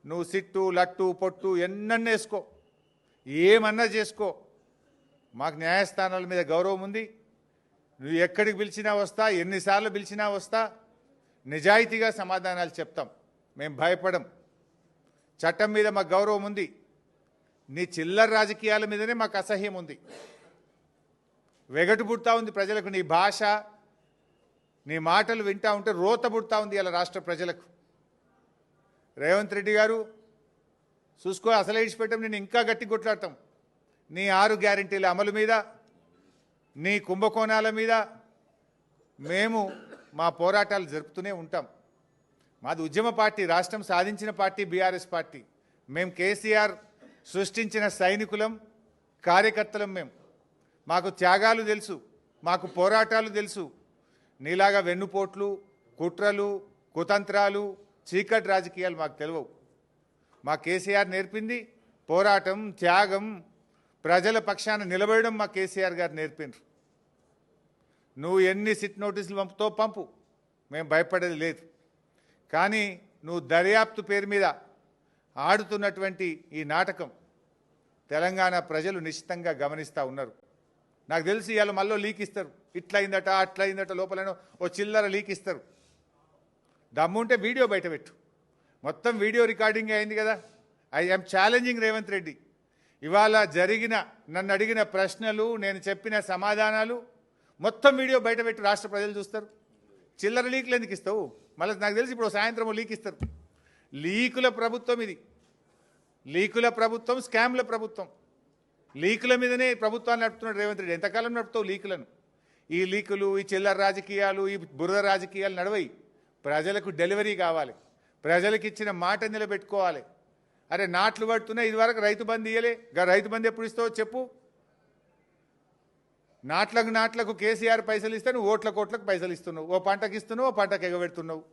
నువ్వు సిట్టు లట్టు పొట్టు ఎన్నన్నా వేసుకో, ఏమన్నా చేసుకో, మాకు న్యాయస్థానాల మీద గౌరవం ఉంది. నువ్వు ఎక్కడికి పిలిచినా వస్తా, ఎన్నిసార్లు పిలిచినా వస్తా, నిజాయితీగా సమాధానాలు చెప్తాం. మేము భయపడం. చట్టం మీద మాకు గౌరవం ఉంది. నీ చిల్లర రాజకీయాల మీదనే మాకు అసహ్యం ఉంది. వెగటు పుడతా ఉంది ప్రజలకు. నీ భాష, నీ మాటలు వింటా ఉంటే రోత పుడతా ఉంది ఇలా రాష్ట్ర ప్రజలకు. రేవంత్ రెడ్డి గారు చూసుకో, అసలు ఇడిచిపెట్టం, నేను ఇంకా గట్టి కొట్లాడతాం. నీ 6 గ్యారెంటీల అమలు మీద, నీ కుంభకోణాల మీద మేము మా పోరాటాలు జరుపుతూనే ఉంటాం. మాది ఉద్యమ పార్టీ, రాష్ట్రం సాధించిన పార్టీ బీఆర్ఎస్ పార్టీ. మేము కేసీఆర్ సృష్టించిన సైనికులం, కార్యకర్తలం. మాకు త్యాగాలు తెలుసు, మాకు పోరాటాలు తెలుసు. నీలాగా వెన్నుపోట్లు, కుట్రలు, కుతంత్రాలు, చీకటి రాజకీయాలు మాకు తెలియవు. మా కేసీఆర్ నేర్పింది పోరాటం, త్యాగం, ప్రజల పక్షాన నిలబడడం మా కేసీఆర్ గారు నేర్పిండ్రు. నువ్వు ఎన్ని సిట్ నోటీసులు పంపుతో పంపు, మేము భయపడేది లేదు. కానీ నువ్వు దర్యాప్తు పేరు మీద ఆడుతున్నటువంటి ఈ నాటకం తెలంగాణ ప్రజలు నిశ్చితంగా గమనిస్తూ ఉన్నారు. నాకు తెలిసి ఇవాళ మళ్ళీ లీక్ ఇస్తారు, ఇట్లయిందట అట్లయిందట, లోపల ఓ చిల్లర లీక్ ఇస్తారు. దమ్ముంటే వీడియో బయట పెట్టు. మొత్తం వీడియో రికార్డింగ్ అయింది కదా. I'm challenging Revanth Reddy. ఇవాళ జరిగిన, నన్ను అడిగిన ప్రశ్నలు, నేను చెప్పిన సమాధానాలు మొత్తం వీడియో బయట పెట్టి రాష్ట్ర ప్రజలు చూస్తారు. చిల్లర లీకులు ఎందుకు ఇస్తావు? మళ్ళీ నాకు తెలిసి ఇప్పుడు సాయంత్రం లీక్ ఇస్తారు. లీకుల ప్రభుత్వం ఇది. లీకుల ప్రభుత్వం, స్కామ్ల ప్రభుత్వం. లీకుల మీదనే ప్రభుత్వాన్ని నడుపుతున్నాడు రేవంత్ రెడ్డి. ఎంతకాలం నడుపుతావు లీకులను? ఈ లీకులు, ఈ చిల్లర రాజకీయాలు, ఈ బురద రాజకీయాలు నడవయి. ప్రజలకు డెలివరీ కావాలి, ప్రజలకు ఇచ్చిన మాట నిలబెట్టుకోవాలి. అరే నాట్లు పడుతున్నా, ఇదివరకు రైతు బంధు ఇయ్యలే, రైతు బంధు ఎప్పుడు ఇస్తావో చెప్పు. నాట్లకు కేసీఆర్ పైసలు ఇస్తే నువ్వు ఓట్లకు పైసలు ఇస్తున్నావు. ఓ పంటకి ఇస్తున్నావు, ఓ పంటకు ఎగబెడుతున్నావు.